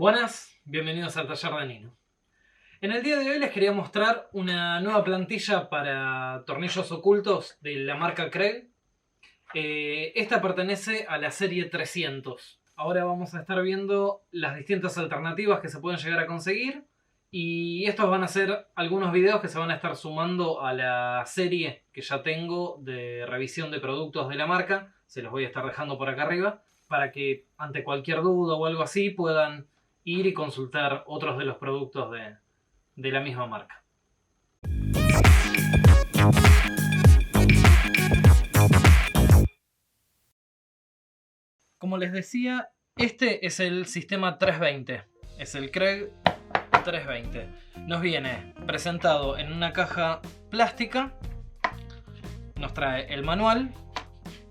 Buenas, bienvenidos al taller de Nino. En el día de hoy les quería mostrar una nueva plantilla para tornillos ocultos de la marca Kreg. Esta pertenece a la serie 300. Ahora vamos a estar viendo las distintas alternativas que se pueden llegar a conseguir. Y estos van a ser algunos videos que se van a estar sumando a la serie que ya tengo de revisión de productos de la marca. Se los voy a estar dejando por acá arriba para que ante cualquier duda o algo así puedan ir y consultar otros de los productos de la misma marca. Como les decía, este es el sistema 320. Es el Kreg 320. Nos viene presentado en una caja plástica. Nos trae el manual,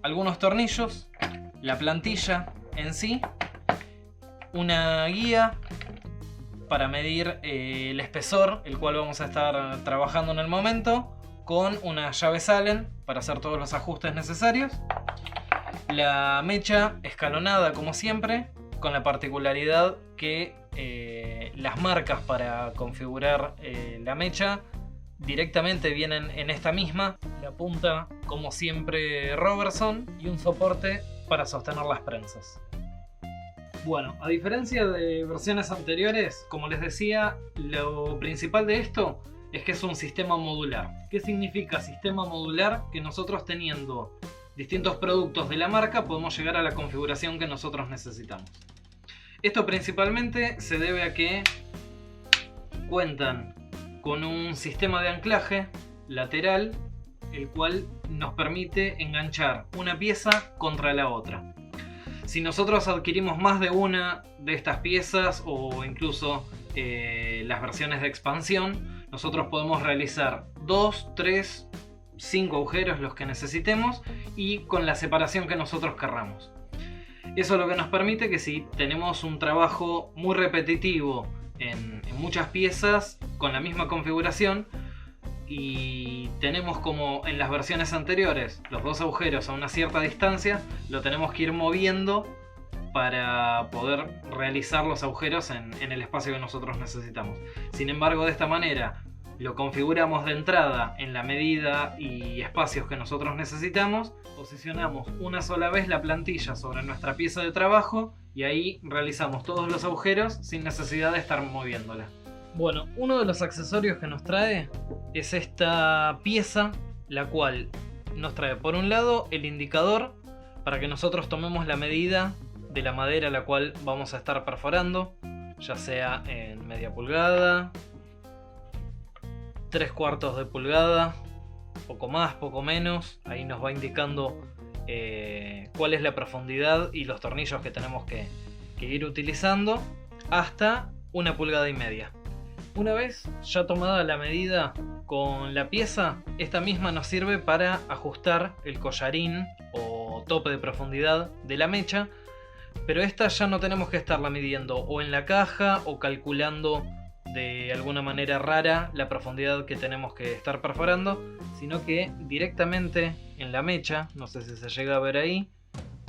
algunos tornillos, la plantilla en sí, una guía para medir el espesor, el cual vamos a estar trabajando en el momento, con unas llaves Allen para hacer todos los ajustes necesarios. La mecha escalonada como siempre, con la particularidad que las marcas para configurar la mecha directamente vienen en esta misma. La punta como siempre Robertson y un soporte para sostener las prensas. Bueno, a diferencia de versiones anteriores, como les decía, lo principal de esto es que es un sistema modular. ¿Qué significa sistema modular? Que nosotros teniendo distintos productos de la marca podemos llegar a la configuración que nosotros necesitamos. Esto principalmente se debe a que cuentan con un sistema de anclaje lateral, el cual nos permite enganchar una pieza contra la otra. Si nosotros adquirimos más de una de estas piezas o incluso las versiones de expansión, nosotros podemos realizar 2, 3, 5 agujeros, los que necesitemos, y con la separación que nosotros querramos. Eso es lo que nos permite que si tenemos un trabajo muy repetitivo en muchas piezas con la misma configuración, y tenemos como en las versiones anteriores los dos agujeros a una cierta distancia, lo tenemos que ir moviendo para poder realizar los agujeros en el espacio que nosotros necesitamos. Sin embargo, de esta manera lo configuramos de entrada en la medida y espacios que nosotros necesitamos, posicionamos una sola vez la plantilla sobre nuestra pieza de trabajo y ahí realizamos todos los agujeros sin necesidad de estar moviéndola. Bueno, uno de los accesorios que nos trae es esta pieza, la cual nos trae por un lado el indicador para que nosotros tomemos la medida de la madera la cual vamos a estar perforando, ya sea en media pulgada, 3/4 de pulgada, poco más, poco menos. Ahí nos va indicando cuál es la profundidad y los tornillos que tenemos que ir utilizando, hasta 1,5 pulgadas. Una vez ya tomada la medida con la pieza, esta misma nos sirve para ajustar el collarín o tope de profundidad de la mecha, pero esta ya no tenemos que estarla midiendo o en la caja o calculando de alguna manera rara la profundidad que tenemos que estar perforando, sino que directamente en la mecha, no sé si se llega a ver ahí,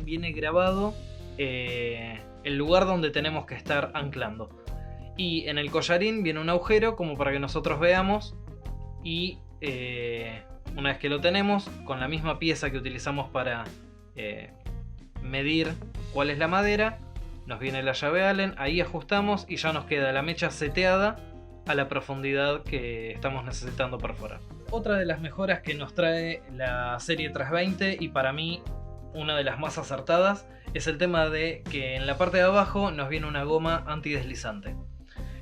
viene grabado el lugar donde tenemos que estar anclando. Y en el collarín viene un agujero como para que nosotros veamos, y una vez que lo tenemos, con la misma pieza que utilizamos para medir cuál es la madera, nos viene la llave Allen, ahí ajustamos y ya nos queda la mecha seteada a la profundidad que estamos necesitando perforar. Otra de las mejoras que nos trae la serie 320, y para mí una de las más acertadas, es el tema de que en la parte de abajo nos viene una goma antideslizante.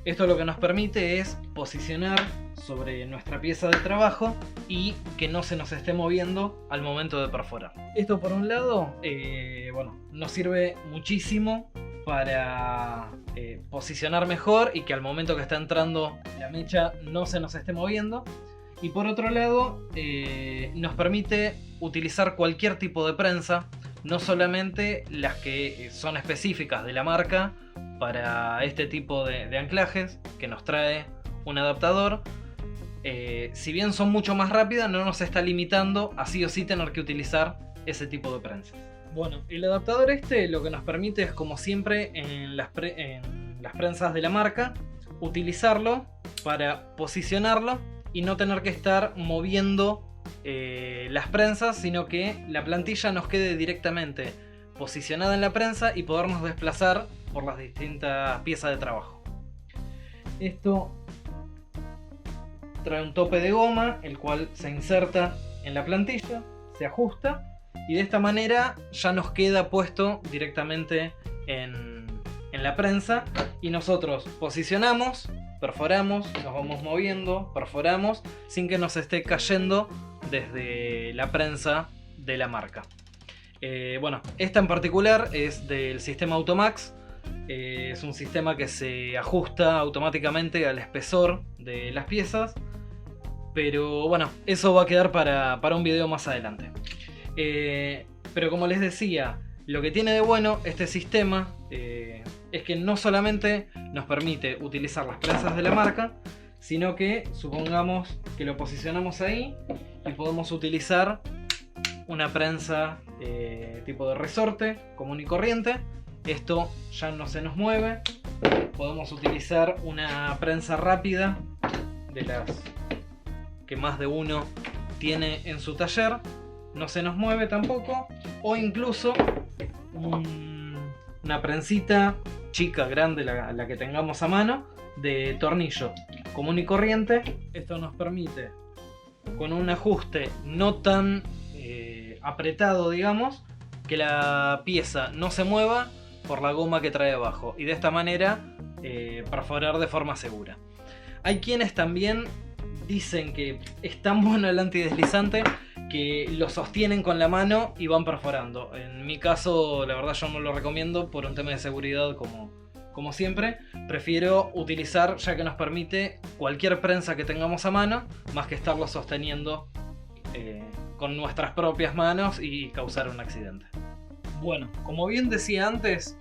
Esto lo que nos permite es posicionar sobre nuestra pieza de trabajo y que no se nos esté moviendo al momento de perforar. Esto por un lado, nos sirve muchísimo para posicionar mejor y que al momento que está entrando la mecha no se nos esté moviendo. Y por otro lado, nos permite utilizar cualquier tipo de prensa, no solamente las que son específicas de la marca para este tipo de anclajes que nos trae un adaptador. Si bien son mucho más rápidas, no nos está limitando a sí o sí tener que utilizar ese tipo de prensas. Bueno, el adaptador este lo que nos permite es, como siempre en las prensas de la marca, utilizarlo para posicionarlo y no tener que estar moviendo las prensas, sino que la plantilla nos quede directamente posicionada en la prensa y podernos desplazar por las distintas piezas de trabajo. Esto trae un tope de goma, el cual se inserta en la plantilla, se ajusta y de esta manera ya nos queda puesto directamente en la prensa y nosotros posicionamos, perforamos, nos vamos moviendo, perforamos sin que nos esté cayendo desde la prensa de la marca. Bueno, esta en particular es del sistema Automax. Es un sistema que se ajusta automáticamente al espesor de las piezas. Pero bueno, eso va a quedar para un video más adelante. Pero como les decía, lo que tiene de bueno este sistema es que no solamente nos permite utilizar las prensas de la marca, sino que supongamos que lo posicionamos ahí y podemos utilizar una prensa tipo de resorte común y corriente. Esto ya no se nos mueve. Podemos utilizar una prensa rápida de las que más de uno tiene en su taller, no se nos mueve tampoco, o incluso una prensita chica, grande, la que tengamos a mano, de tornillo común y corriente. Esto nos permite, con un ajuste no tan apretado, digamos, que la pieza no se mueva por la goma que trae abajo y de esta manera perforar de forma segura. Hay quienes también dicen que es tan bueno el antideslizante que lo sostienen con la mano y van perforando. En mi caso, la verdad, yo no lo recomiendo por un tema de seguridad, como siempre. Prefiero utilizar, ya que nos permite, cualquier prensa que tengamos a mano, más que estarlo sosteniendo con nuestras propias manos y causar un accidente. Bueno, como bien decía antes,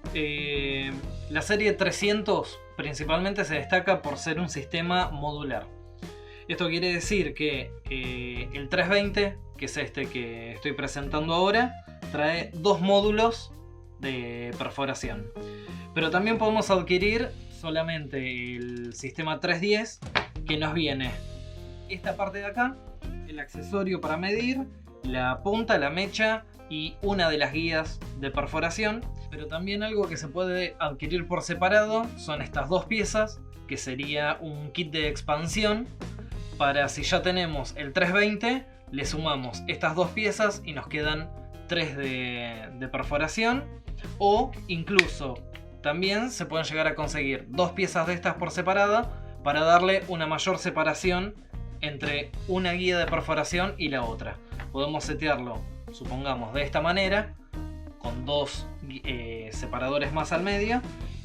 la serie 300 principalmente se destaca por ser un sistema modular. Esto quiere decir que el 320, que es este que estoy presentando ahora, trae dos módulos de perforación. Pero también podemos adquirir solamente el sistema 310, que nos viene esta parte de acá, el accesorio para medir, la punta, la mecha y una de las guías de perforación. Pero también algo que se puede adquirir por separado son estas dos piezas, que sería un kit de expansión. Para si ya tenemos el 320, le sumamos estas dos piezas y nos quedan 3 de perforación. O incluso también se pueden llegar a conseguir dos piezas de estas por separada para darle una mayor separación entre una guía de perforación y la otra. Podemos setearlo, supongamos, de esta manera, con dos separadores más al medio,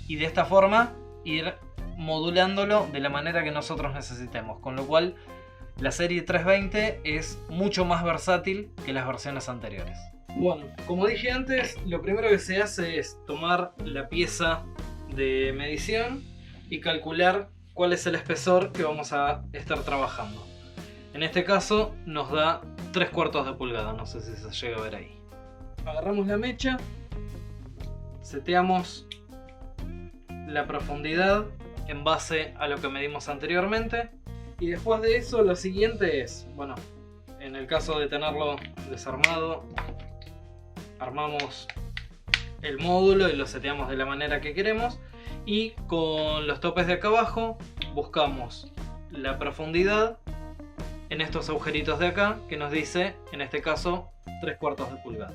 y de esta forma ir modulándolo de la manera que nosotros necesitemos, con lo cual la serie 320 es mucho más versátil que las versiones anteriores. Bueno, como dije antes, lo primero que se hace es tomar la pieza de medición y calcular cuál es el espesor que vamos a estar trabajando. En este caso nos da 3/4 de pulgada, no sé si se llega a ver ahí. Agarramos la mecha, seteamos la profundidad en base a lo que medimos anteriormente, y después de eso lo siguiente es, bueno, en el caso de tenerlo desarmado, armamos el módulo y lo seteamos de la manera que queremos, y con los topes de acá abajo buscamos la profundidad en estos agujeritos de acá, que nos dice, en este caso, 3/4 de pulgada,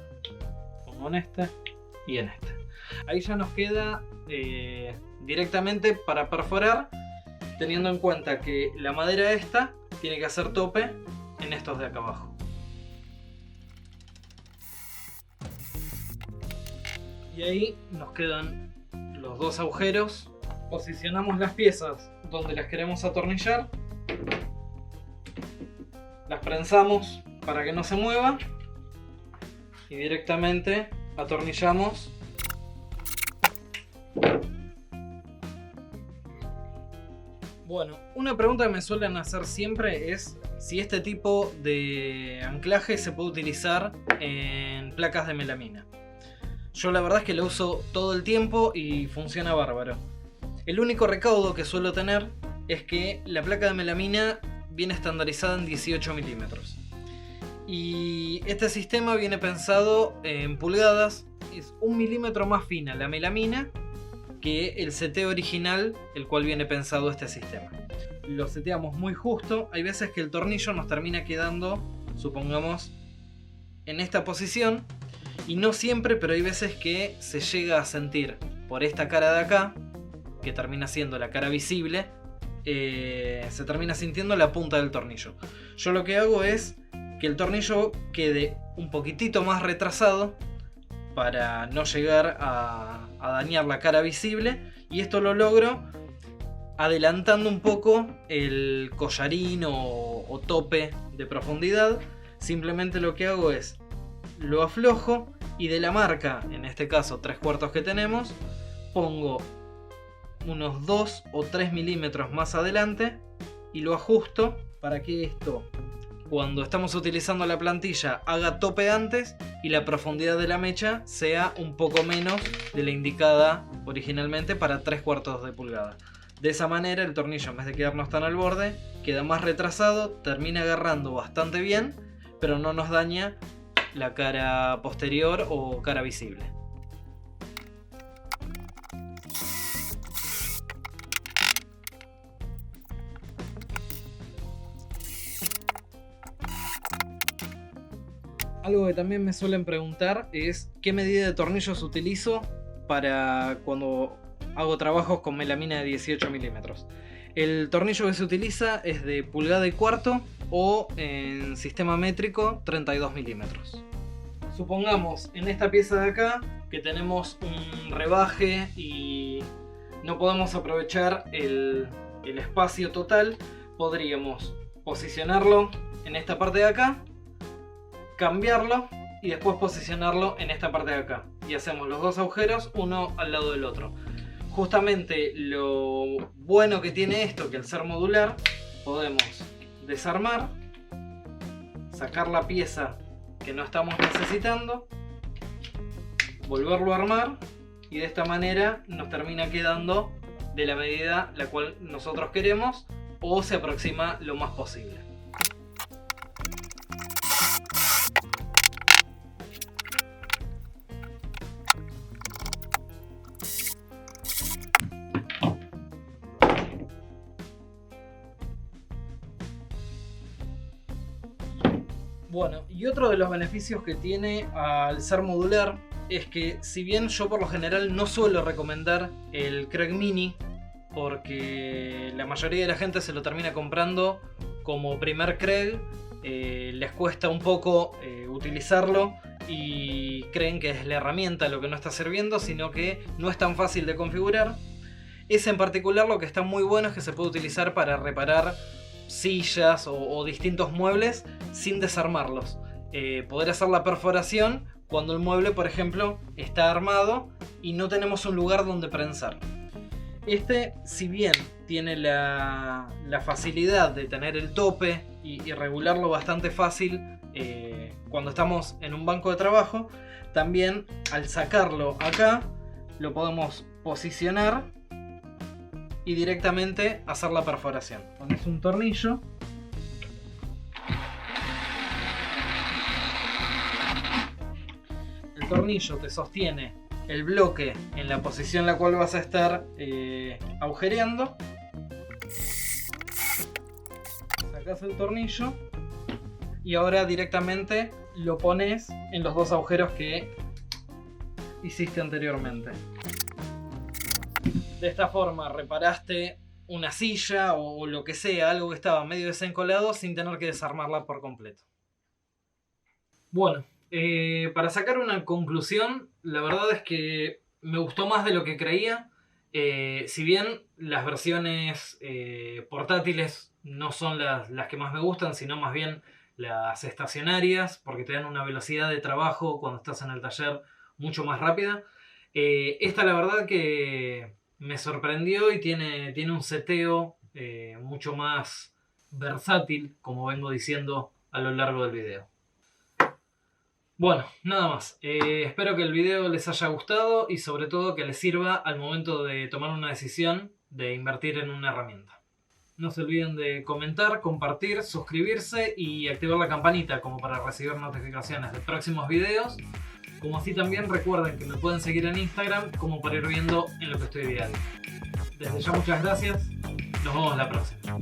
como en este y en este. Ahí ya nos queda directamente para perforar, teniendo en cuenta que la madera esta tiene que hacer tope en estos de acá abajo. Y ahí nos quedan los dos agujeros. Posicionamos las piezas donde las queremos atornillar, las prensamos para que no se mueva y directamente atornillamos. Bueno, una pregunta que me suelen hacer siempre es si este tipo de anclaje se puede utilizar en placas de melamina. Yo la verdad es que lo uso todo el tiempo y funciona bárbaro. El único recaudo que suelo tener es que la placa de melamina viene estandarizada en 18 milímetros. Y este sistema viene pensado en pulgadas. Es 1 milímetro más fina la melamina que el seteo original, el cual viene pensado este sistema. Lo seteamos muy justo. Hay veces que el tornillo nos termina quedando, supongamos, en esta posición. Y no siempre, pero hay veces que se llega a sentir por esta cara de acá, que termina siendo la cara visible, se termina sintiendo la punta del tornillo. Yo lo que hago es que el tornillo quede un poquitito más retrasado para no llegar a dañar la cara visible, y esto lo logro adelantando un poco el collarín o tope de profundidad. Simplemente lo que hago es lo aflojo y de la marca, en este caso 3/4 que tenemos, pongo unos 2 o 3 milímetros más adelante y lo ajusto para que esto, cuando estamos utilizando la plantilla, haga tope antes y la profundidad de la mecha sea un poco menos de la indicada originalmente para 3/4 de pulgada. De esa manera el tornillo, en vez de quedarnos tan al borde, queda más retrasado, termina agarrando bastante bien, pero no nos daña la cara posterior o cara visible. Algo que también me suelen preguntar es qué medida de tornillos utilizo para cuando hago trabajos con melamina de 18 milímetros. El tornillo que se utiliza es de 1,25 pulgadas o en sistema métrico 32 milímetros. Supongamos en esta pieza de acá que tenemos un rebaje y no podemos aprovechar el espacio total. Podríamos posicionarlo en esta parte de acá, cambiarlo y después posicionarlo en esta parte de acá, y hacemos los dos agujeros uno al lado del otro. Justamente lo bueno que tiene esto, que al ser modular podemos desarmar, sacar la pieza que no estamos necesitando, volverlo a armar, y de esta manera nos termina quedando de la medida la cual nosotros queremos, o se aproxima lo más posible. Bueno, y otro de los beneficios que tiene al ser modular es que, si bien yo por lo general no suelo recomendar el Kreg Mini, porque la mayoría de la gente se lo termina comprando como primer Kreg, les cuesta un poco utilizarlo y creen que es la herramienta lo que no está sirviendo, sino que no es tan fácil de configurar. Ese en particular, lo que está muy bueno es que se puede utilizar para reparar sillas o distintos muebles sin desarmarlos. Poder hacer la perforación cuando el mueble, por ejemplo, está armado y no tenemos un lugar donde prensar. Este, si bien tiene la facilidad de tener el tope y regularlo bastante fácil cuando estamos en un banco de trabajo, también al sacarlo acá lo podemos posicionar y directamente hacer la perforación. Pones un tornillo, el tornillo te sostiene el bloque en la posición en la cual vas a estar agujereando. Sacas el tornillo y ahora directamente lo pones en los dos agujeros que hiciste anteriormente. De esta forma reparaste una silla o lo que sea, algo que estaba medio desencolado, sin tener que desarmarla por completo. Bueno, para sacar una conclusión, la verdad es que me gustó más de lo que creía. Si bien las versiones portátiles no son las que más me gustan, sino más bien las estacionarias, porque te dan una velocidad de trabajo cuando estás en el taller mucho más rápida. Esta, la verdad que me sorprendió y tiene un seteo mucho más versátil, como vengo diciendo a lo largo del video. Bueno, nada más. Espero que el video les haya gustado y sobre todo que les sirva al momento de tomar una decisión de invertir en una herramienta. No se olviden de comentar, compartir, suscribirse y activar la campanita como para recibir notificaciones de próximos videos. Como así también recuerden que me pueden seguir en Instagram como para ir viendo en lo que estoy diario. Desde ya muchas gracias. Nos vemos la próxima.